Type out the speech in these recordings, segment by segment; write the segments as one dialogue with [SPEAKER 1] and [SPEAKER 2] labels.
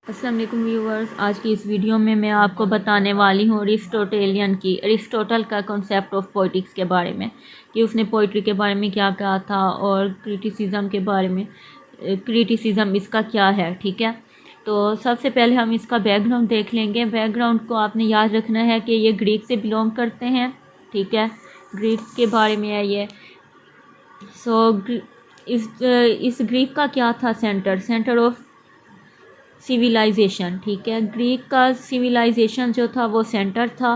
[SPEAKER 1] अस्सलाम वालेकुम व्यूवर्स, आज की इस वीडियो में मैं आपको बताने वाली हूँ अरिस्टोटल का कॉन्सेप्ट ऑफ पोइटिक्स के बारे में कि उसने पोइट्री के बारे में क्या कहा था और क्रिटिसिज्म के बारे में। क्रिटिसिज्म इसका क्या है, ठीक है। तो सबसे पहले हम इसका बैकग्राउंड देख लेंगे। बैकग्राउंड को आपने याद रखना है कि ये ग्रीक से बिलोंग करते हैं, ठीक है। ग्रीक के बारे में है ये। इस ग्रीक का क्या था सेंटर ऑफ सिविलाइजेशन, ठीक है। ग्रीक का सिविलाइजेशन जो था वो सेंटर था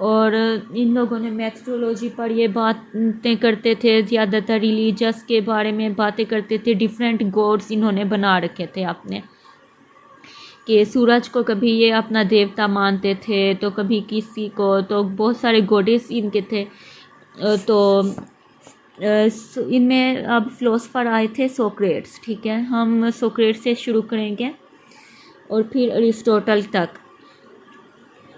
[SPEAKER 1] और इन लोगों ने मैथोलॉजी पर ये बातें करते थे, ज़्यादातर रिलीजियस के बारे में बातें करते थे। डिफरेंट गॉड्स इन्होंने बना रखे थे अपने, कि सूरज को कभी ये अपना देवता मानते थे तो कभी किसी को, तो बहुत सारे गॉडेस इनके थे। तो इनमें अब फिलोसफर आए थे सोक्रेट्स, ठीक है। हम सोक्रेट्स से शुरू करेंगे और फिर अरिस्टोटल तक।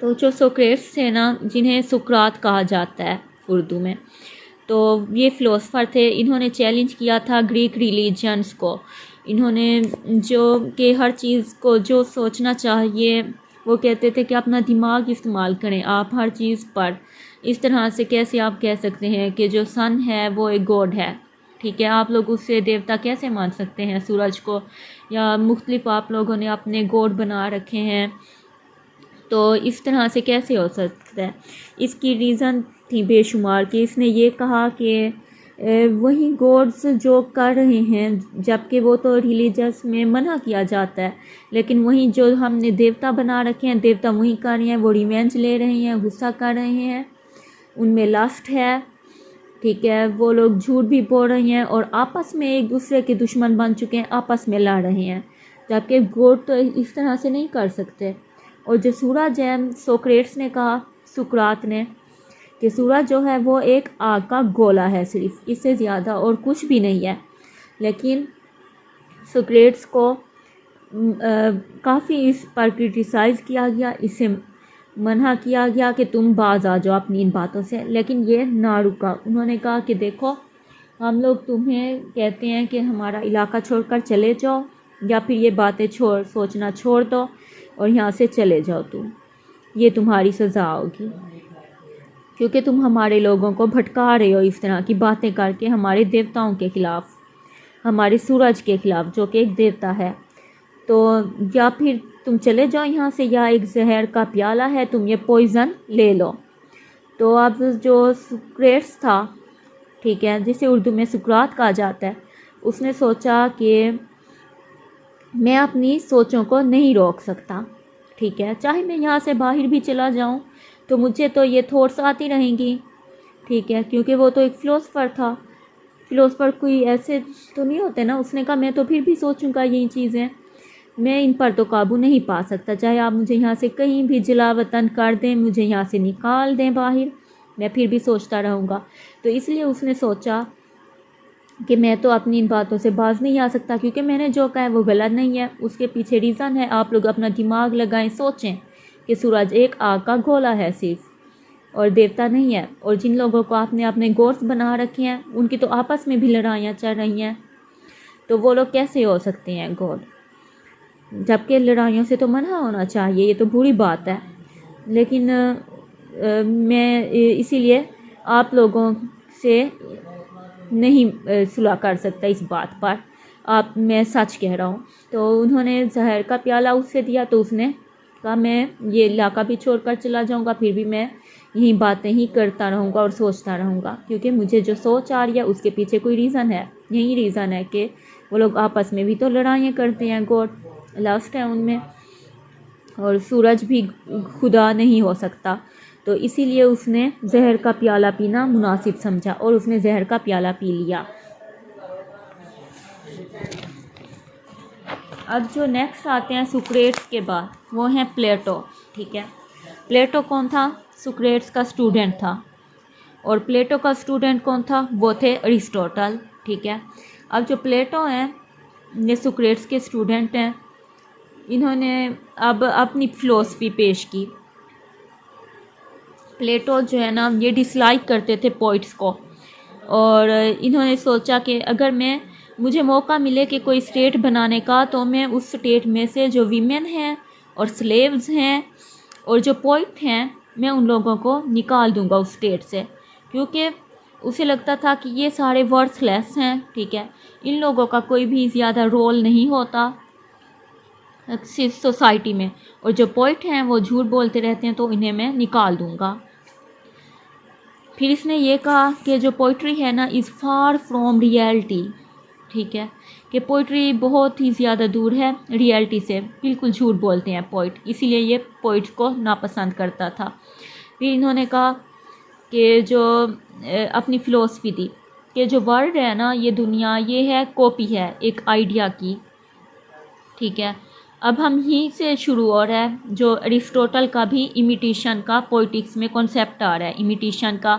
[SPEAKER 1] तो जो सोक्रेट्स थे ना, जिन्हें सुकरात कहा जाता है उर्दू में, तो ये फ़िलोसफ़र थे। इन्होंने चैलेंज किया था ग्रीक रिलीजन्स को। इन्होंने जो कि हर चीज़ को जो सोचना चाहिए, वो कहते थे कि अपना दिमाग इस्तेमाल करें आप हर चीज़ पर। इस तरह से कैसे आप कह सकते हैं कि जो सन है वो एक गॉड है, ठीक है। आप लोग उससे देवता कैसे मान सकते हैं सूरज को, या मुख्तलिफ आप लोगों ने अपने गॉड बना रखे हैं, तो इस तरह से कैसे हो सकता है। इसकी रीज़न थी बेशुमार कि इसने ये कहा कि वही गॉड्स जो कर रहे हैं, जबकि वो तो रिलीजियस में मना किया जाता है, लेकिन वहीं जो हमने देवता बना रखे हैं, देवता वही कर रहे हैं, वो रिवेंज ले रहे हैं, गुस्सा कर रहे हैं, उनमें लस्ट है, ठीक है। वो लोग झूठ भी बोल रहे हैं और आपस में एक दूसरे के दुश्मन बन चुके हैं, आपस में लड़ रहे हैं, जबकि गॉड तो इस तरह से नहीं कर सकते। और जो सूरज है, सोक्रेट्स ने कहा, सुकरात ने, कि सूरज जो है वो एक आग का गोला है, सिर्फ इससे ज़्यादा और कुछ भी नहीं है। लेकिन सोक्रेट्स को काफ़ी इस पर क्रिटिसाइज़ किया गया, इसे मना किया गया कि तुम बाज आ जाओ अपनी इन बातों से। लेकिन ये ना रुका। उन्होंने कहा कि देखो, हम लोग तुम्हें कहते हैं कि हमारा इलाका छोड़कर चले जाओ, या फिर ये बातें सोचना छोड़ दो और यहाँ से चले जाओ तुम, ये तुम्हारी सज़ा होगी, क्योंकि तुम हमारे लोगों को भटका रहे हो इस तरह की बातें करके हमारे देवताओं के ख़िलाफ़, हमारे सूरज के ख़िलाफ़ जो कि एक देवता है। तो या फिर तुम चले जाओ यहाँ से, या एक जहर का प्याला है, तुम ये पॉइज़न ले लो। तो अब जो सुक्रेट्स था, ठीक है, जिसे उर्दू में सुकरात कहा जाता है, उसने सोचा कि मैं अपनी सोचों को नहीं रोक सकता, ठीक है। चाहे मैं यहाँ से बाहर भी चला जाऊँ तो मुझे तो ये थॉट्स आती रहेंगी, ठीक है, क्योंकि वो तो एक फ़िलोसफ़र था। फ़िलोसफ़र कोई ऐसे तो नहीं होते ना। उसने कहा मैं तो फिर भी सोचूंगा यही चीज़ें, मैं इन पर तो काबू नहीं पा सकता। चाहे आप मुझे यहाँ से कहीं भी जिला वतन कर दें, मुझे यहाँ से निकाल दें बाहर, मैं फिर भी सोचता रहूँगा। तो इसलिए उसने सोचा कि मैं तो अपनी इन बातों से बाज नहीं आ सकता, क्योंकि मैंने जो कहा है वो गलत नहीं है। उसके पीछे रीज़न है, आप लोग अपना दिमाग लगाएं, सोचें कि सूरज एक आग का गोला है सिर्फ, और देवता नहीं है। और जिन लोगों को आपने अपने गॉड्स बना रखे हैं, उनकी तो आपस में भी लड़ाइयाँ चल रही हैं, तो वो लोग कैसे हो सकते हैं गॉड, जबकि लड़ाइयों से तो मना होना चाहिए, ये तो बुरी बात है। लेकिन मैं इसीलिए आप लोगों से नहीं सुलह कर सकता इस बात पर, आप, मैं सच कह रहा हूँ। तो उन्होंने जहर का प्याला उससे दिया, तो उसने कहा मैं ये इलाका भी छोड़कर चला जाऊँगा, फिर भी मैं यही बातें ही करता रहूँगा और सोचता रहूँगा, क्योंकि मुझे जो सोच आ रही है उसके पीछे कोई रीज़न है। यही रीज़न है कि वो लोग आपस में भी तो लड़ाइयाँ करते हैं, गॉड लस्ट है उनमें, और सूरज भी खुदा नहीं हो सकता। तो इसीलिए उसने जहर का प्याला पीना मुनासिब समझा और उसने जहर का प्याला पी लिया। अब जो नेक्स्ट आते हैं सुक्रेट्स के बाद, वो हैं प्लेटो, ठीक है। प्लेटो कौन था? सुक्रेट्स का स्टूडेंट था। और प्लेटो का स्टूडेंट कौन था? वो थे अरिस्टोटल, ठीक है। अब जो प्लेटो हैं, ये सुक्रेट्स के स्टूडेंट हैं। इन्होंने अब अपनी फ़िलोसफी पेश की। प्लेटो जो है ना, ये डिसलाइक करते थे पोइट्स को, और इन्होंने सोचा कि अगर मैं मुझे मौका मिले कि कोई स्टेट बनाने का, तो मैं उस स्टेट में से जो वीमेन हैं और स्लेव्स हैं और जो पोइट हैं, मैं उन लोगों को निकाल दूंगा उस स्टेट से, क्योंकि उसे लगता था कि ये सारे वर्थलेस हैं, ठीक है, इन लोगों का कोई भी ज़्यादा रोल नहीं होता सिर्फ सोसाइटी में, और जो पोइट हैं वो झूठ बोलते रहते हैं, तो इन्हें मैं निकाल दूंगा। फिर इसने ये कहा कि जो पोइट्री है ना इज़ फार फ्रॉम रियलिटी, ठीक है, कि पोइट्री बहुत ही ज़्यादा दूर है रियलिटी से, बिल्कुल झूठ बोलते हैं पोइट, इसीलिए ये पोइट को नापसंद करता था। फिर इन्होंने कहा कि जो अपनी फ़िलोसफी थी कि जो वर्ल्ड है ना, ये दुनिया, ये है कॉपी है एक आइडिया की, ठीक है। अब हम यहीं से शुरू हो रहा है, जो अरिस्टोटल का भी इमिटेशन का पोइटिक्स में कॉन्सेप्ट आ रहा है, इमिटेशन का।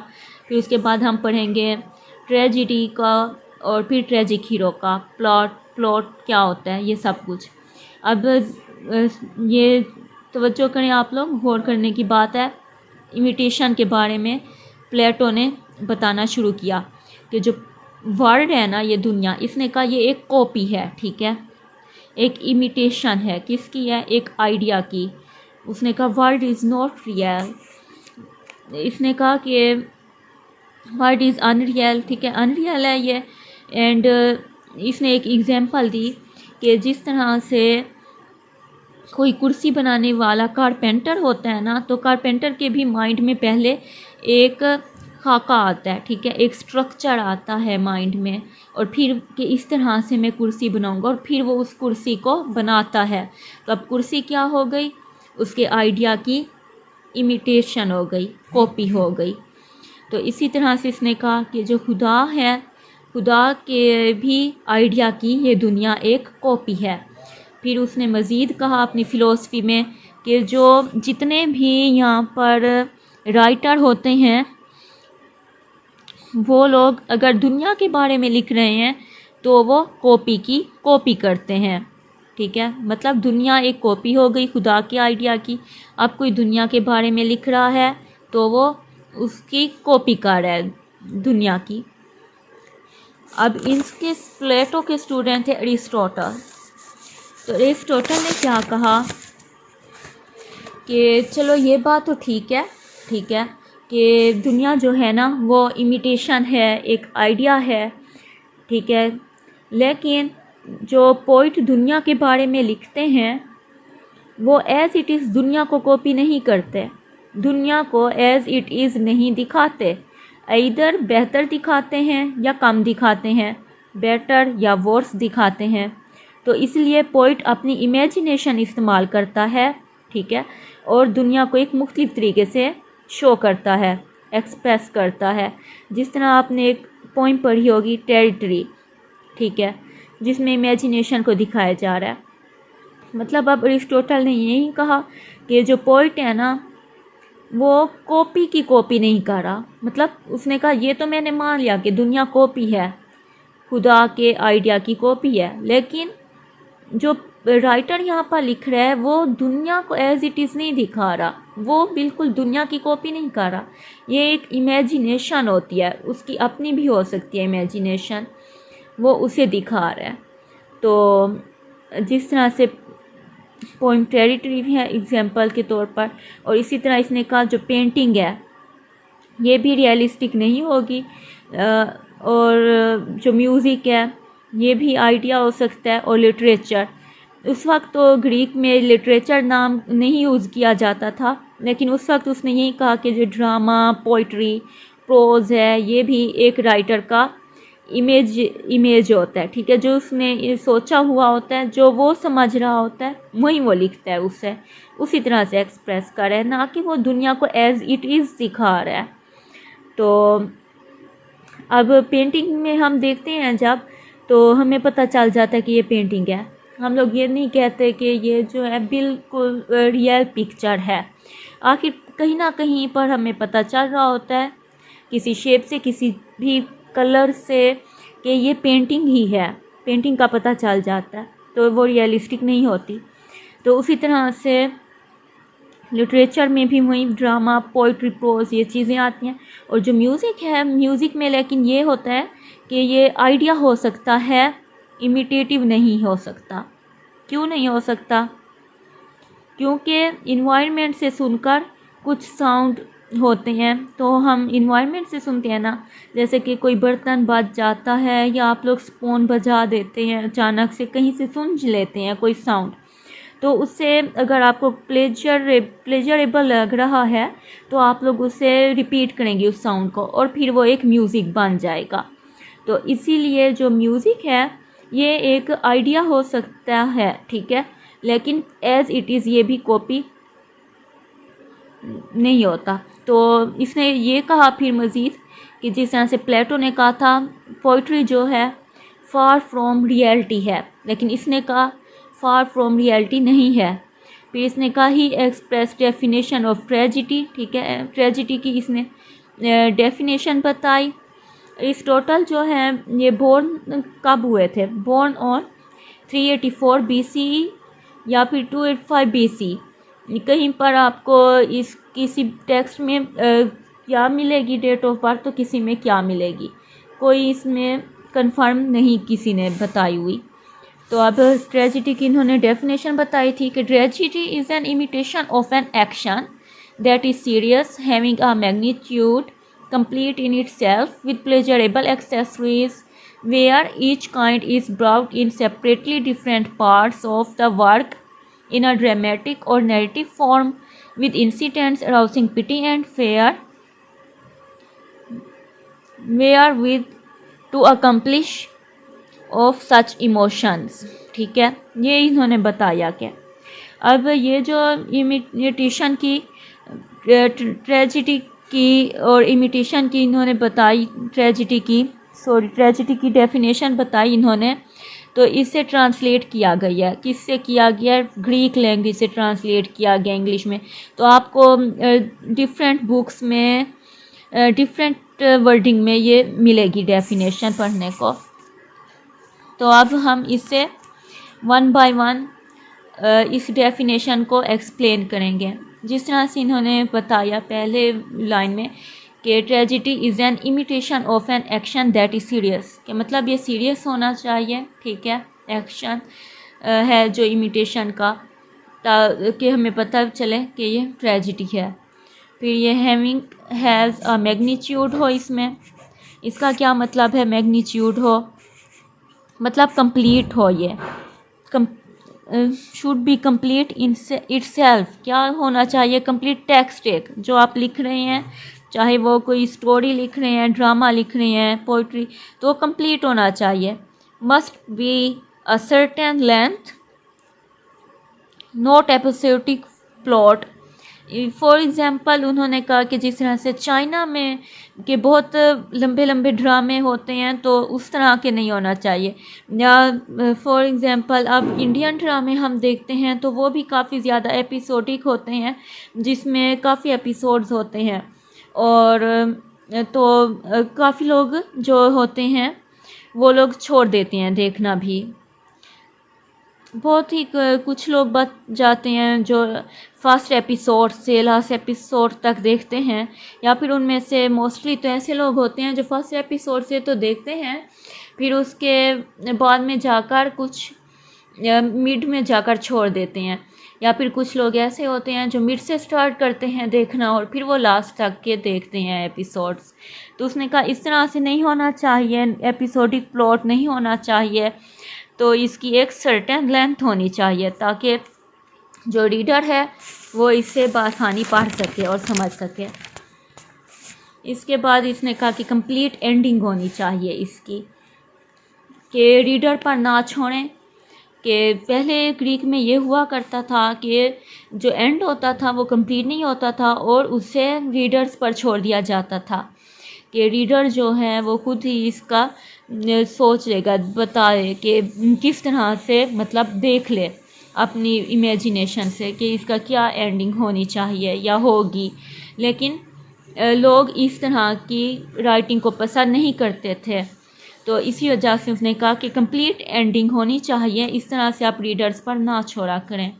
[SPEAKER 1] फिर उसके बाद हम पढ़ेंगे ट्रेजिडी का, और फिर ट्रेजिक हीरो का प्लॉट क्या होता है, ये सब कुछ। अब ये तवज्जो करें आप लोग, गौर करने की बात है। इमिटेशन के बारे में प्लेटो ने बताना शुरू किया कि जो वर्ल्ड है ना, ये दुनिया, इसने कहा ये एक कॉपी है, ठीक है, एक इमिटेशन है, किसकी है, एक आइडिया की। उसने कहा वर्ल्ड इज़ नॉट रियल, इसने कहा कि वर्ल्ड इज़ अनरियल, ठीक है, अनरियल है ये। एंड इसने एक एग्जांपल दी कि जिस तरह से कोई कुर्सी बनाने वाला कारपेंटर होता है ना, तो कारपेंटर के भी माइंड में पहले एक खाका आता है, ठीक है, एक स्ट्रक्चर आता है माइंड में, और फिर कि इस तरह से मैं कुर्सी बनाऊंगा, और फिर वो उस कुर्सी को बनाता है। तो अब कुर्सी क्या हो गई, उसके आइडिया की इमिटेशन हो गई, कॉपी हो गई। तो इसी तरह से इसने कहा कि जो खुदा है, खुदा के भी आइडिया की ये दुनिया एक कॉपी है। फिर उसने मज़ीद कहा अपनी फ़िलोसफी में कि जो जितने भी यहाँ पर राइटर होते हैं, वो लोग अगर दुनिया के बारे में लिख रहे हैं तो वो कॉपी करते हैं, ठीक है, मतलब दुनिया एक कॉपी हो गई खुदा के आइडिया की। अब कोई दुनिया के बारे में लिख रहा है तो वो उसकी कॉपी कर रहा है दुनिया की। अब इसके प्लेटो के स्टूडेंट थे अरिस्टोटल। तो अरिस्टोटल ने क्या कहा कि चलो ये बात तो ठीक है कि दुनिया जो है ना वो इमिटेशन है, एक आइडिया है, ठीक है, लेकिन जो पोइट दुनिया के बारे में लिखते हैं वो एज़ इट इज़ दुनिया को कॉपी नहीं करते, दुनिया को एज़ इट इज़ नहीं दिखाते, इधर बेहतर दिखाते हैं या कम दिखाते हैं, बेटर या वर्स दिखाते हैं। तो इसलिए पोइट अपनी इमेजिनेशन इस्तेमाल करता है, ठीक है, और दुनिया को एक मुख्तलिफ तरीके से शो करता है, एक्सप्रेस करता है। जिस तरह आपने एक पोइम पढ़ी होगी टेरिटरी, ठीक है, जिसमें इमेजिनेशन को दिखाया जा रहा है। मतलब अब अरिस्टोटल ने यही कहा कि जो पोइट है ना वो कॉपी की कॉपी नहीं कर रहा, मतलब उसने कहा ये तो मैंने मान लिया कि दुनिया कॉपी है, खुदा के आइडिया की कॉपी है, लेकिन जो राइटर यहाँ पर लिख रहा है वो दुनिया को एज इट इज़ नहीं दिखा रहा, वो बिल्कुल दुनिया की कॉपी नहीं कर रहा। ये एक इमेजिनेशन होती है, उसकी अपनी भी हो सकती है इमेजिनेशन, वो उसे दिखा रहा है। तो जिस तरह से पोइम टेरिटरी है एग्जाम्पल के तौर पर, और इसी तरह इसने कहा जो पेंटिंग है ये भी रियलिस्टिक नहीं होगी, और जो म्यूज़िक है ये भी आइडिया हो सकता है, और लिटरेचर, उस वक्त तो ग्रीक में लिटरेचर नाम नहीं यूज़ किया जाता था, लेकिन उस वक्त उसने यही कहा कि जो ड्रामा, पोइट्री, प्रोज है ये भी एक राइटर का इमेज होता है, ठीक है, जो उसने सोचा हुआ होता है, जो वो समझ रहा होता है वही वो लिखता है, उससे उसी तरह से एक्सप्रेस कर रहा है, ना कि वो दुनिया को एज इट इज़ दिखा रहा है। तो अब पेंटिंग में हम देखते हैं जब, तो हमें पता चल जाता है कि ये पेंटिंग है, हम लोग ये नहीं कहते कि ये जो है बिल्कुल रियल पिक्चर है। आखिर कहीं ना कहीं पर हमें पता चल रहा होता है किसी शेप से, किसी भी कलर से, कि ये पेंटिंग ही है, पेंटिंग का पता चल जाता है, तो वो रियलिस्टिक नहीं होती। तो उसी तरह से लिटरेचर में भी वही ड्रामा, पोइट्री, प्रोज ये चीज़ें आती हैं। और जो म्यूज़िक है, म्यूज़िक में लेकिन ये होता है कि ये आइडिया हो सकता है इमिटेटिव नहीं हो सकता। क्यों नहीं हो सकता? क्योंकि इन्वायरमेंट से सुनकर कुछ साउंड होते हैं, तो हम इन्वायरमेंट से सुनते हैं ना, जैसे कि कोई बर्तन बज जाता है या आप लोग स्पून बजा देते हैं, अचानक से कहीं से सुन लेते हैं कोई साउंड, तो उससे अगर आपको प्लेजरेबल लग रहा है तो आप लोग उसे रिपीट करेंगे उस साउंड को, और फिर वो एक म्यूज़िक बन जाएगा। तो इसीलिए जो म्यूज़िक है ये एक आइडिया हो सकता है, ठीक है, लेकिन एज़ इट इज़ ये भी कॉपी नहीं होता। तो इसने ये कहा फिर मज़ीद कि जिस तरह से प्लेटो ने कहा था पोइट्री जो है फार फ्रॉम रियलिटी है, लेकिन इसने कहा फार फ्रॉम रियलिटी नहीं है। फिर इसने कहा ही एक्सप्रेस डेफिनेशन ऑफ ट्रेजिडी, ठीक है, ट्रेजिडी की इसने डेफिनेशन बताई। अरिस्टोटल जो है ये बोर्न कब हुए थे? बोर्न ऑन 384 BCE या फिर 285 BC। कहीं पर आपको इस किसी टेक्स्ट में क्या मिलेगी डेट ऑफ बर्थ, तो किसी में क्या मिलेगी, कोई इसमें कंफर्म नहीं किसी ने बताई हुई। तो अब ट्रेजिडी की इन्होंने डेफिनेशन बताई थी कि tragedy is an imitation of an action that is serious having a magnitude complete in itself with pleasurable accessories where each kind is brought in separately different parts of the work in a dramatic or narrative form with incidents arousing pity and fear wherewith to accomplish of such emotions। ठीक है, ये इन्होंने बताया कि अब ये जो imitation की ट्रेजिडी की और इमिटेशन की इन्होंने बताई, ट्रेजिडी की डेफिनेशन बताई इन्होंने, तो इससे ट्रांसलेट किया गया है। किससे किया गया है? ग्रीक लैंग्वेज से ट्रांसलेट किया गया इंग्लिश में। तो आपको डिफरेंट बुक्स में डिफरेंट वर्डिंग में ये मिलेगी डेफिनेशन पढ़ने को। तो अब हम इससे वन बाय वन इस डेफिनेशन को एक्सप्लेन करेंगे। जिस तरह से इन्होंने बताया पहले लाइन में कि tragedy is an imitation of an action that is serious, के मतलब ये सीरियस होना चाहिए, ठीक है, एक्शन है जो इमिटेशन का, ताकि हमें पता चले कि ये ट्रेजिडी है। फिर ये हैविंग हैज़ अ मैग्नीट्यूड हो, इसमें इसका क्या मतलब है? मैग्नीट्यूड हो मतलब कंप्लीट हो, ये should be complete in itself. क्या होना चाहिए? कंप्लीट टेक्स्ट एक जो आप लिख रहे हैं, चाहे वो कोई स्टोरी लिख रहे हैं, ड्रामा लिख रहे हैं, पोइट्री, तो कंप्लीट होना चाहिए। Must be a certain length, not episodic plot. For example उन्होंने कहा कि जिस तरह से चाइना में के बहुत लंबे लंबे ड्रामे होते हैं, तो उस तरह के नहीं होना चाहिए। या फॉर एग्ज़ाम्पल अब इंडियन ड्रामे हम देखते हैं तो वो भी काफ़ी ज़्यादा एपिसोडिक होते हैं, जिसमें काफ़ी एपिसोड्स होते हैं, और तो काफ़ी लोग जो होते हैं वो लोग छोड़ देते हैं देखना भी। बहुत ही कुछ लोग बच जाते हैं जो फर्स्ट एपिसोड से लास्ट एपिसोड तक देखते हैं, या फिर उनमें से मोस्टली तो ऐसे लोग होते हैं जो फर्स्ट एपिसोड से तो देखते हैं, फिर उसके बाद में जाकर कुछ मिड में जाकर छोड़ देते हैं, या फिर कुछ लोग ऐसे होते हैं जो मिड से स्टार्ट करते हैं देखना और फिर वो लास्ट तक के देखते हैं एपिसोड्स। तो उसने कहा इस तरह से नहीं होना चाहिए, एपिसोडिक प्लॉट नहीं होना चाहिए, तो इसकी एक सर्टेन लेंथ होनी चाहिए ताकि जो रीडर है वो इससे बआसानी पढ़ सके और समझ सके। इसके बाद इसने कहा कि कंप्लीट एंडिंग होनी चाहिए इसकी, कि रीडर पर ना छोड़ें। कि पहले ग्रीक में ये हुआ करता था कि जो एंड होता था वो कंप्लीट नहीं होता था और उससे रीडर्स पर छोड़ दिया जाता था, कि रीडर जो है वो खुद ही इसका सोच लेगा, बताए कि किस तरह से, मतलब देख ले अपनी इमेजिनेशन से कि इसका क्या एंडिंग होनी चाहिए या होगी। लेकिन लोग इस तरह की राइटिंग को पसंद नहीं करते थे, तो इसी वजह से उसने कहा कि कंप्लीट एंडिंग होनी चाहिए, इस तरह से आप रीडर्स पर ना छोड़ा करें।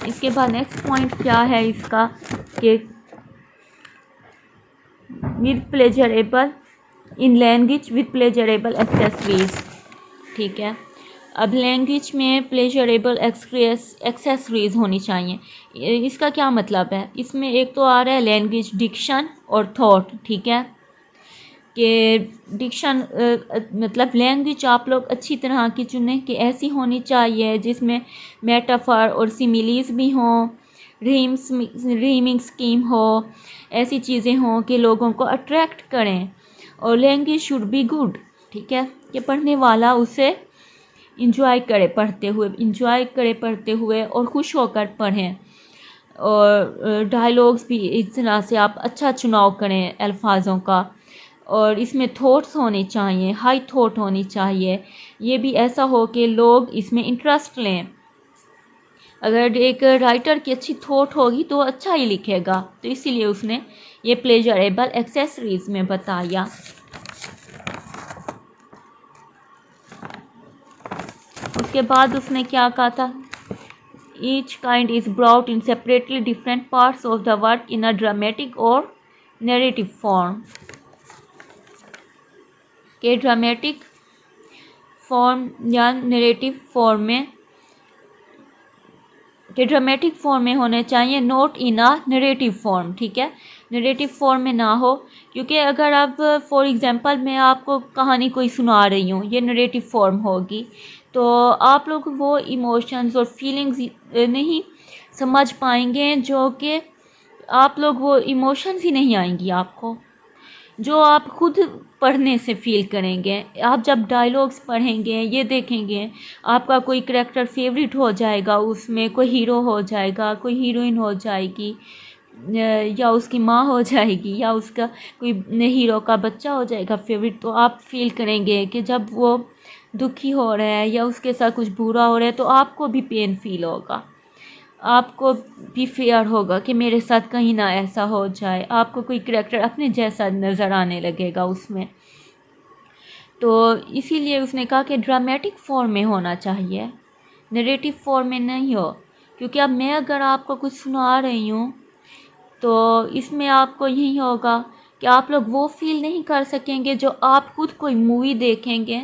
[SPEAKER 1] इसके बाद नेक्स्ट पॉइंट क्या है इसका कि with pleasurable in language with pleasurable accessories. ठीक है। अब लैंग्वेज में प्लेजरेबल एक्सेसरीज होनी चाहिए। इसका क्या मतलब है, इसमें एक तो आ रहा है लैंग्वेज डिक्शन और थॉट, ठीक है। कि डिक्शन मतलब लैंग्वेज आप लोग अच्छी तरह की चुनें कि ऐसी होनी चाहिए जिसमें मेटाफर और सिमिलीज भी हों, रीमिंग स्कीम हो, ऐसी चीज़ें हों कि लोगों को अट्रैक्ट करें। और लैंग्वेज शुड बी गुड, ठीक है, कि पढ़ने वाला उसे इंजॉय करे पढ़ते हुए और खुश होकर पढ़ें। और डायलॉग्स भी इस तरह से आप अच्छा चुनाव करें अल्फाजों का। और इसमें थॉट्स होने चाहिए, हाई थॉट होनी चाहिए। ये भी ऐसा हो कि लोग इसमें इंटरेस्ट लें। अगर एक राइटर की अच्छी थॉट होगी तो अच्छा ही लिखेगा, तो इसीलिए उसने ये प्लेजरेबल एक्सेसरीज में बताया। उसके बाद उसने क्या कहा था, each kind is brought in separately different parts of the work in a dramatic और नैरेटिव फॉर्म। के ड्रामेटिक फॉर्म या नैरेटिव फॉर्म में होने चाहिए, note in a narrative form, ठीक है। नैरेटिव फॉर्म में ना हो, क्योंकि अगर अब फॉर एग्जांपल मैं आपको कहानी कोई सुना रही हूँ, ये नैरेटिव फॉर्म होगी, तो आप लोग वो इमोशंस और फीलिंग्स नहीं समझ पाएंगे, जो कि आप लोग वो इमोशंस ही नहीं आएंगी आपको, जो आप खुद पढ़ने से फील करेंगे। आप जब डायलॉग्स पढ़ेंगे, ये देखेंगे, आपका कोई करैक्टर फेवरेट हो जाएगा, उसमें कोई हीरो हो जाएगा, कोई हीरोइन हो जाएगी, या उसकी माँ हो जाएगी, या उसका कोई हीरो का बच्चा हो जाएगा फेवरेट, तो आप फील करेंगे कि जब वो दुखी हो रहा है या उसके साथ कुछ बुरा हो रहा है तो आपको भी पेन फील होगा, आपको भी फेयर होगा कि मेरे साथ कहीं ना ऐसा हो जाए। आपको कोई करैक्टर अपने जैसा नज़र आने लगेगा उसमें। तो इसीलिए उसने कहा कि ड्रामेटिक फॉर्म में होना चाहिए, नरेटिव फॉर्म में नहीं हो। क्योंकि अब मैं अगर आपको कुछ सुना रही हूँ तो इसमें आपको यही होगा कि आप लोग वो फील नहीं कर सकेंगे जो आप खुद कोई मूवी देखेंगे,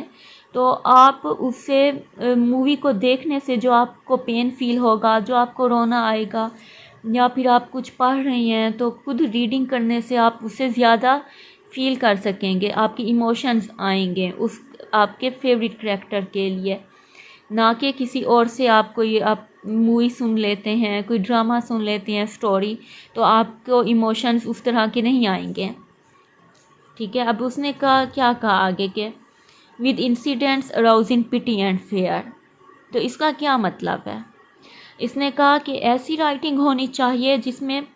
[SPEAKER 1] तो आप उससे मूवी को देखने से जो आपको पेन फील होगा, जो आपको रोना आएगा, या फिर आप कुछ पढ़ रही हैं तो खुद रीडिंग करने से आप उससे ज़्यादा फील कर सकेंगे, आपकी इमोशंस आएंगे उस आपके फेवरेट करैक्टर के लिए, ना कि किसी और से। आप मूवी सुन लेते हैं, कोई ड्रामा सुन लेते हैं स्टोरी, तो आपको इमोशंस उस तरह के नहीं आएंगे, ठीक है। अब उसने क्या कहा आगे के, with incidents arousing pity and fear. तो इसका क्या मतलब है, इसने कहा कि ऐसी राइटिंग होनी चाहिए जिसमें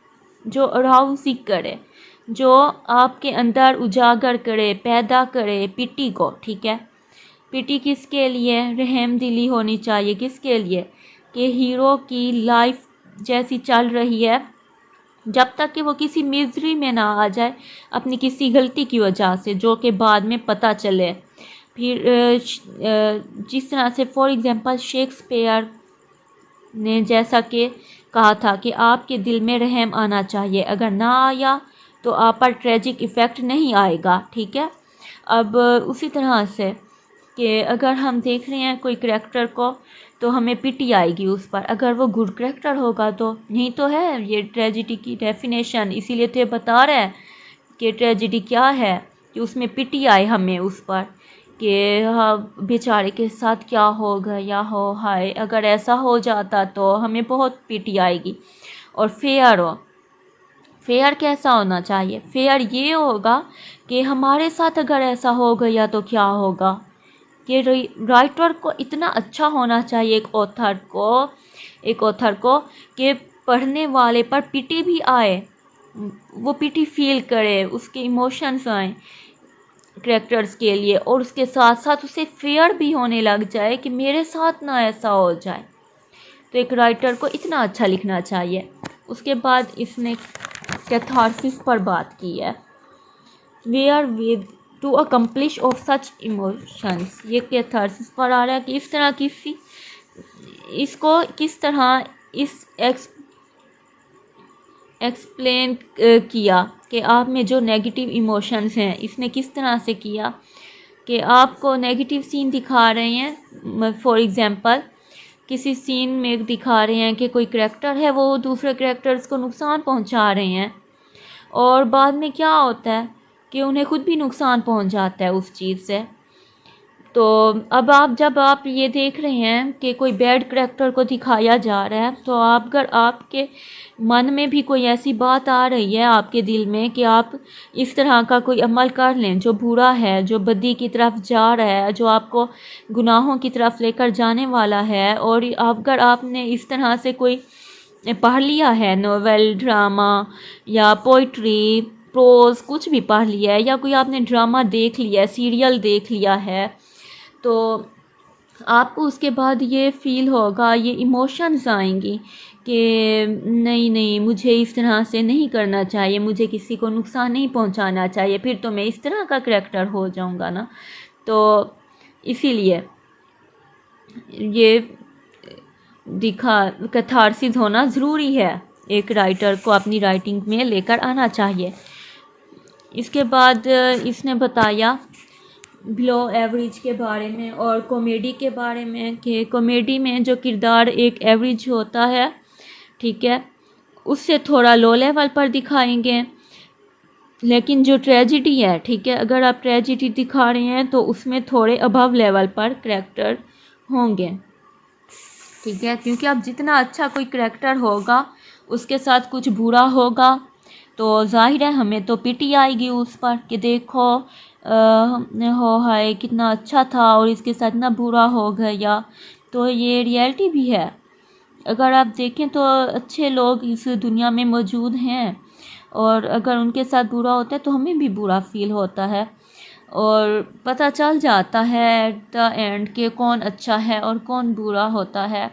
[SPEAKER 1] जो अराउजिंग करे, जो आपके अंदर उजागर करे, पैदा करे पिटी को, ठीक है। पिटी किसके लिए, रहम दिली होनी चाहिए, किसके लिए, कि हीरो की लाइफ जैसी चल रही है, जब तक कि वो किसी मिजरी में ना आ जाए अपनी किसी गलती की वजह से, जो कि बाद में पता चले। फिर जिस तरह से फॉर एग्जांपल शेक्सपियर ने जैसा कि कहा था कि आपके दिल में रहम आना चाहिए, अगर ना आया तो आप पर ट्रेजिक इफ़ेक्ट नहीं आएगा, ठीक है। अब उसी तरह से कि अगर हम देख रहे हैं कोई करैक्टर को तो हमें पिटी आएगी उस पर, अगर वो गुड करैक्टर होगा तो। नहीं तो है ये ट्रेजिडी की डेफिनेशन, इसीलिए तो ये बता रहा है कि ट्रेजिडी क्या है, कि उसमें पिटी आए हमें उस पर, कि हाँ बेचारे के साथ क्या हो गया हो, हाय अगर ऐसा हो जाता तो हमें बहुत पिटी आएगी। और फेयर हो, फेयर कैसा होना चाहिए, फेयर ये होगा कि हमारे साथ अगर ऐसा हो गया तो क्या होगा। कि राइटर को इतना अच्छा होना चाहिए एक ऑथर को कि पढ़ने वाले पर पिटी भी आए, वो पिटी फील करे, उसके इमोशंस आए करैक्टर्स के लिए, और उसके साथ साथ उसे फेयर भी होने लग जाए कि मेरे साथ ना ऐसा हो जाए। तो एक राइटर को इतना अच्छा लिखना चाहिए। उसके बाद इसने कैथारसिस पर बात की है, where with to accomplish of such emotions. ये कैथारसिस पर आ रहा है कि इस तरह इसको किस तरह इस एक्सप्लेन किया कि आप में जो नेगेटिव इमोशंस हैं, इसने किस तरह से किया कि आपको नेगेटिव सीन दिखा रहे हैं, फॉर एग्ज़ाम्पल किसी सीन में दिखा रहे हैं कि कोई करैक्टर है वो दूसरे करैक्टर्स को नुकसान पहुंचा रहे हैं, और बाद में क्या होता है कि उन्हें खुद भी नुकसान पहुंच जाता है उस चीज़ से। तो अब जब आप ये देख रहे हैं कि कोई बैड करैक्टर को दिखाया जा रहा है, तो अगर आपके मन में भी कोई ऐसी बात आ रही है आपके दिल में कि आप इस तरह का कोई अमल कर लें जो बुरा है, जो बदी की तरफ जा रहा है, जो आपको गुनाहों की तरफ लेकर जाने वाला है, और अगर आपने इस तरह से कोई पढ़ लिया है, नोवेल, ड्रामा या पोइट्री, प्रोज कुछ भी पढ़ लिया है, या कोई आपने ड्रामा देख लिया है, सीरियल देख लिया है, तो आपको उसके बाद ये फ़ील होगा, ये इमोशंस आएंगी कि नहीं नहीं, मुझे इस तरह से नहीं करना चाहिए, मुझे किसी को नुकसान नहीं पहुंचाना चाहिए, फिर तो मैं इस तरह का करैक्टर हो जाऊंगा ना। तो इसीलिए ये कैथारसिस होना ज़रूरी है, एक राइटर को अपनी राइटिंग में लेकर आना चाहिए। इसके बाद इसने बताया बिलो एवरेज के बारे में और कॉमेडी के बारे में, कि कॉमेडी में जो किरदार एक एवरेज होता है, ठीक है, उससे थोड़ा लो लेवल पर दिखाएंगे, लेकिन जो ट्रेजिडी है, ठीक है, अगर आप ट्रेजिडी दिखा रहे हैं तो उसमें थोड़े अबव लेवल पर करैक्टर होंगे, ठीक है, क्योंकि अब जितना अच्छा कोई करैक्टर होगा उसके साथ कुछ बुरा होगा तो जाहिर है हमें तो पिटी आएगी उस पर कि देखो हो हाय कितना अच्छा था और इसके साथ इतना बुरा हो गया। तो ये रियलिटी भी है। अगर आप देखें तो अच्छे लोग इस दुनिया में मौजूद हैं, और अगर उनके साथ बुरा होता है तो हमें भी बुरा फील होता है, और पता चल जाता है एट द एंड कि कौन अच्छा है और कौन बुरा होता है।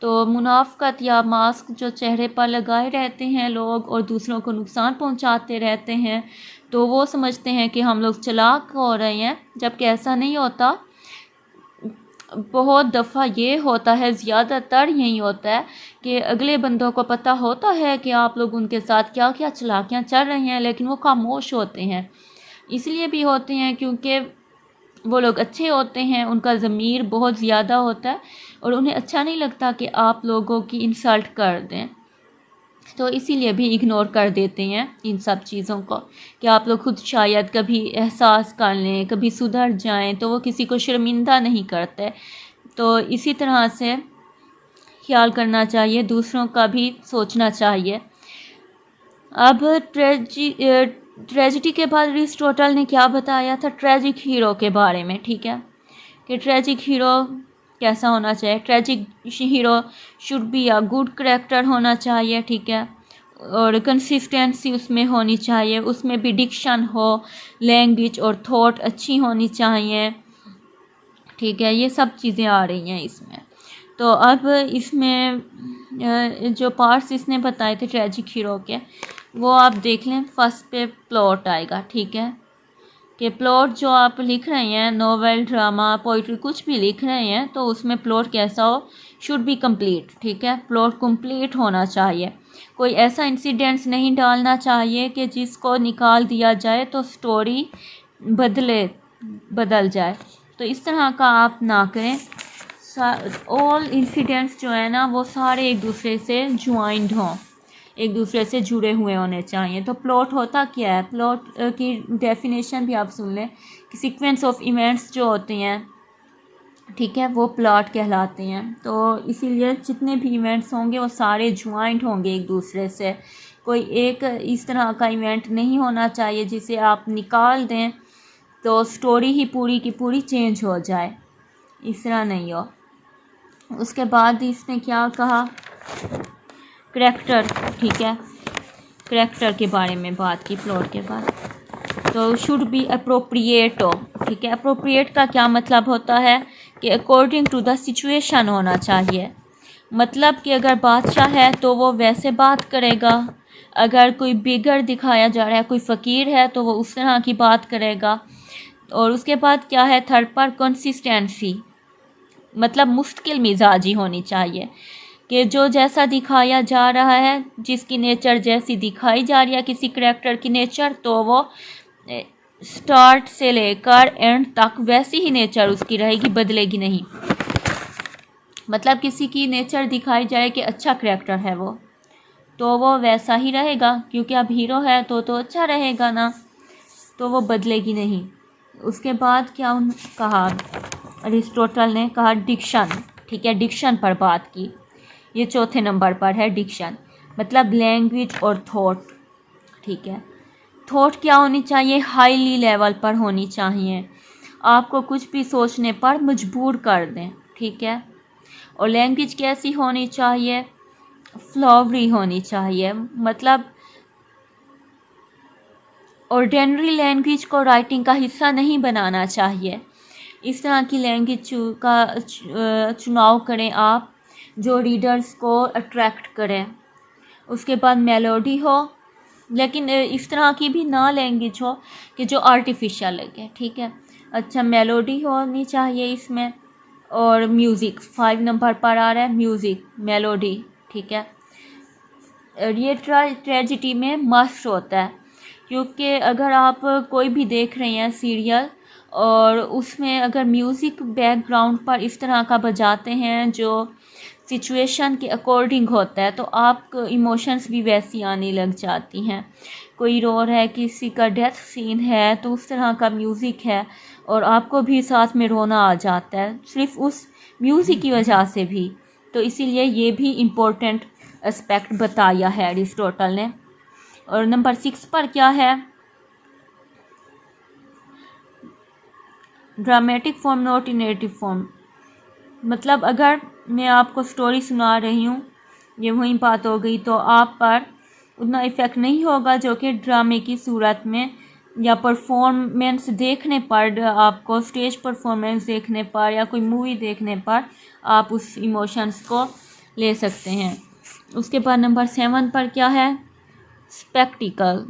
[SPEAKER 1] तो मुनाफ़क़त या मास्क जो चेहरे पर लगाए रहते हैं लोग और दूसरों को नुकसान पहुंचाते रहते हैं, तो वो समझते हैं कि हम लोग चालाक हो रहे हैं, जबकि ऐसा नहीं होता। बहुत दफ़ा ये होता है, ज़्यादातर यही होता है कि अगले बंदों को पता होता है कि आप लोग उनके साथ क्या क्या चालाकियाँ चल रही हैं, लेकिन वो खामोश होते हैं। इसलिए भी होते हैं क्योंकि वो लोग अच्छे होते हैं, उनका ज़मीर बहुत ज़्यादा होता है और उन्हें अच्छा नहीं लगता कि आप लोगों की इंसल्ट कर दें, तो इसीलिए भी इग्नोर कर देते हैं इन सब चीज़ों को कि आप लोग खुद शायद कभी एहसास कर लें, कभी सुधर जाएं, तो वो किसी को शर्मिंदा नहीं करते। तो इसी तरह से ख्याल करना चाहिए, दूसरों का भी सोचना चाहिए। अब ट्रेजिडी के बाद अरिस्टोटल ने क्या बताया था, ट्रेजिक हीरो के बारे में, ठीक है, कि ट्रेजिक हीरो कैसा होना चाहिए। Tragic hero should be a good character होना चाहिए, ठीक है, और कंसिस्टेंसी उसमें होनी चाहिए, उसमें भी डिक्शन हो, लैंग्वेज और थॉट अच्छी होनी चाहिए, ठीक है, ये सब चीज़ें आ रही हैं इसमें। तो अब इसमें जो पार्ट्स इसने बताए थे ट्रेजिक हीरो के, वो आप देख लें। फर्स्ट पे प्लॉट आएगा, ठीक है, कि प्लॉट जो आप लिख रहे हैं, नोवेल, ड्रामा, पोइट्री कुछ भी लिख रहे हैं, तो उसमें प्लॉट कैसा हो, शुड बी कंप्लीट, ठीक है, प्लॉट कंप्लीट होना चाहिए। कोई ऐसा इंसिडेंट्स नहीं डालना चाहिए कि जिसको निकाल दिया जाए तो स्टोरी बदल जाए, तो इस तरह का आप ना करें। ऑल इंसिडेंट्स जो है ना वो सारे एक दूसरे से ज्वाइंड हों, एक दूसरे से जुड़े हुए होने चाहिए। तो प्लॉट होता क्या है, प्लॉट की डेफिनेशन भी आप सुन लें कि सीक्वेंस ऑफ इवेंट्स जो होते हैं, ठीक है, वो प्लॉट कहलाते हैं। तो इसीलिए जितने भी इवेंट्स होंगे वो सारे ज्वाइंट होंगे एक दूसरे से। कोई एक इस तरह का इवेंट नहीं होना चाहिए जिसे आप निकाल दें तो स्टोरी ही पूरी की पूरी चेंज हो जाए, इस तरह नहीं हो। उसके बाद इसने क्या कहा, करैक्टर, ठीक है, करैक्टर के बारे में बात की प्लॉट के बाद। तो शुड बी अप्रोप्रिएट हो, ठीक है, अप्रोप्रिएट का क्या मतलब होता है कि अकॉर्डिंग टू द सिचुएशन होना चाहिए। मतलब कि अगर बादशाह है तो वो वैसे बात करेगा, अगर कोई बिगर दिखाया जा रहा है, कोई फ़कीर है, तो वो उस तरह की बात करेगा। और उसके बाद क्या है, थर्ड पर कंसिस्टेंसी, मतलब मुश्किल मिजाजी होनी चाहिए कि जो जैसा दिखाया जा रहा है, जिसकी नेचर जैसी दिखाई जा रही है किसी करैक्टर की नेचर, तो वो स्टार्ट से लेकर एंड तक वैसी ही नेचर उसकी रहेगी, बदलेगी नहीं। मतलब किसी की नेचर दिखाई जाए कि अच्छा करैक्टर है तो वो वैसा ही रहेगा, क्योंकि अब हीरो है तो अच्छा रहेगा ना, तो वो बदलेगी नहीं। उसके बाद क्या कहा अरिस्टोटल ने, कहा डिक्शन। ठीक है, डिक्शन पर बात की। ये चौथे नंबर पर है डिक्शन, मतलब लैंग्वेज और थॉट। ठीक है, थॉट क्या होनी चाहिए, हाईली लेवल पर होनी चाहिए, आपको कुछ भी सोचने पर मजबूर कर दें। ठीक है, और लैंग्वेज कैसी होनी चाहिए, फ्लावरी होनी चाहिए, मतलब ऑर्डिनरी लैंग्वेज को राइटिंग का हिस्सा नहीं बनाना चाहिए। इस तरह की लैंग्वेज का चुनाव करें आप जो रीडर्स को अट्रैक्ट करें। उसके बाद मेलोडी हो, लेकिन इस तरह की भी ना लैंग्वेज हो कि जो आर्टिफिशियल लगे। ठीक है, अच्छा मेलोडी होनी चाहिए इसमें। और म्यूज़िक 5 नंबर पर आ रहा है, म्यूज़िक मेलोडी। ठीक है, ये ट्रेजिडी में मस्ट होता है, क्योंकि अगर आप कोई भी देख रहे हैं सीरियल और उसमें अगर म्यूज़िक बैकग्राउंड पर इस तरह का बजाते हैं जो सिचुएशन के अकॉर्डिंग होता है, तो आपको इमोशंस भी वैसी आने लग जाती हैं। कोई रो रहा है, किसी का डेथ सीन है, तो उस तरह का म्यूज़िक है और आपको भी साथ में रोना आ जाता है, सिर्फ उस म्यूज़िक की वजह से भी। तो इसीलिए ये भी इम्पोर्टेंट एस्पेक्ट बताया है अरिस्टोटल ने। और नंबर 6 पर क्या है, dramatic form not narrative form. मतलब अगर मैं आपको स्टोरी सुना रही हूँ, ये वही बात हो गई, तो आप पर उतना इफ़ेक्ट नहीं होगा जो कि ड्रामे की सूरत में या परफॉर्मेंस देखने पर, आपको स्टेज परफॉर्मेंस देखने पर या कोई मूवी देखने पर आप उस इमोशंस को ले सकते हैं। उसके बाद नंबर 7 पर क्या है, स्पेक्टिकल।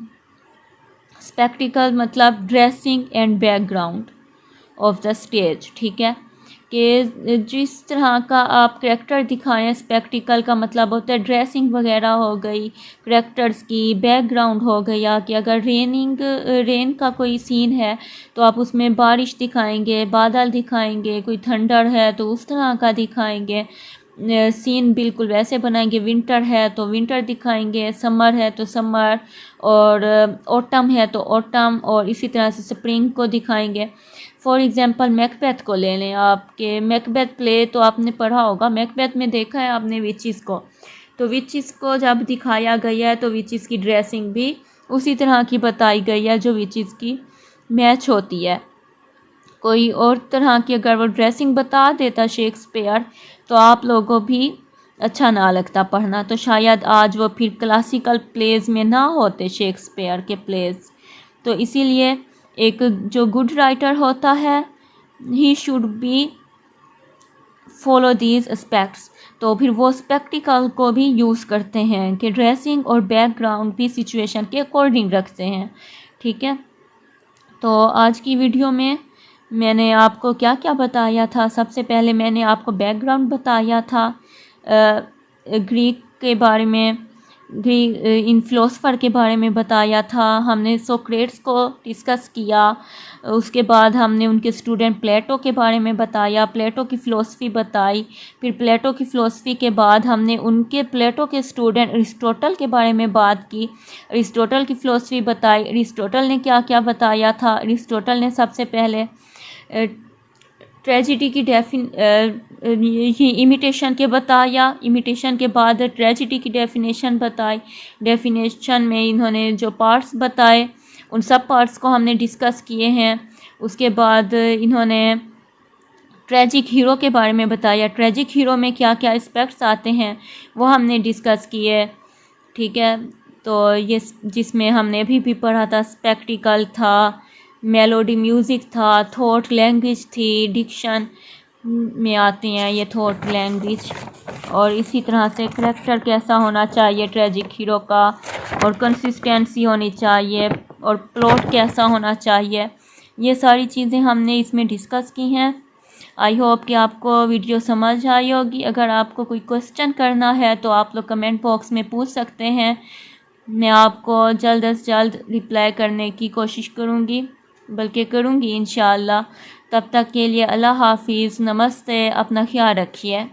[SPEAKER 1] स्पेक्टिकल मतलब dressing and background of the stage. ठीक है, कि जिस तरह का आप करैक्टर दिखाएं, स्पेक्टिकल का मतलब होता है ड्रेसिंग वगैरह हो गई करैक्टर्स की, बैकग्राउंड हो गया कि अगर रेन का कोई सीन है तो आप उसमें बारिश दिखाएंगे, बादल दिखाएंगे, कोई थंडर है तो उस तरह का दिखाएंगे, सीन बिल्कुल वैसे बनाएंगे। विंटर है तो विंटर दिखाएंगे, समर है तो समर, और ऑटम है तो ऑटम, और इसी तरह से स्प्रिंग को दिखाएंगे। फॉर एग्जांपल मैकबेथ को ले लें, आपके मैकबेथ प्ले तो आपने पढ़ा होगा, मैकबेथ में देखा है आपने विचिस को, तो विचिस को जब दिखाया गया है तो विचिस की ड्रेसिंग भी उसी तरह की बताई गई है जो विचिस की मैच होती है। कोई और तरह की अगर वो ड्रेसिंग बता देता शेक्सपियर तो आप लोगों भी अच्छा ना लगता पढ़ना, तो शायद आज वो फिर क्लासिकल प्लेज में ना होते शेक्सपियर के प्लेज। तो इसीलिए एक जो गुड राइटर होता है he should be follow these aspects, तो फिर वो स्पेक्टिकल को भी यूज़ करते हैं कि ड्रेसिंग और बैकग्राउंड भी सिचुएशन के अकॉर्डिंग रखते हैं। ठीक है, तो आज की वीडियो में मैंने आपको क्या क्या बताया था। सबसे पहले मैंने आपको बैकग्राउंड बताया था ग्रीक के बारे में, इन फिलोसफर के बारे में बताया था, हमने सोक्रेट्स को डिस्कस किया। उसके बाद हमने उनके स्टूडेंट प्लेटो के बारे में बताया, प्लेटो की फ़िलोसफी बताई। फिर प्लेटो की फ़िलोसफी के बाद हमने उनके प्लेटो के स्टूडेंट अरिस्टोटल के बारे में बात की, अरिस्टोटल की फ़िलोसफी बताई। अरिस्टोटल ने क्या क्या बताया था, अरिस्टोटल ने सबसे पहले ट्रेजिडी की इमिटेशन के बताया, इमिटेशन के बाद ट्रेजिडी की डेफिनेशन बताई। डेफिनेशन में इन्होंने जो पार्ट्स बताए उन सब पार्ट्स को हमने डिस्कस किए हैं। उसके बाद इन्होंने ट्रेजिक हीरो के बारे में बताया, ट्रेजिक हीरो में क्या क्या एस्पेक्ट्स आते हैं वो हमने डिस्कस किए। ठीक है, तो ये जिसमें हमने भी पढ़ा था, स्पेक्टिकल था, मेलोडी म्यूज़िक था, थॉट लैंग्वेज थी, डिक्शन में आती हैं ये थॉट लैंग्वेज, और इसी तरह से करैक्टर कैसा होना चाहिए ट्रेजिक हीरो का, और कंसिस्टेंसी होनी चाहिए, और प्लॉट कैसा होना चाहिए। ये सारी चीज़ें हमने इसमें डिस्कस की हैं। आई होप कि आपको वीडियो समझ आई होगी। अगर आपको कोई क्वेश्चन करना है तो आप लोग कमेंट बॉक्स में पूछ सकते हैं, मैं आपको जल्द से जल्द रिप्लाई करने की कोशिश करूँगी। बल्कि करूँगी इंशाअल्लाह। तब तक के लिए अल्लाह हाफिज़, नमस्ते, अपना ख्याल रखिए।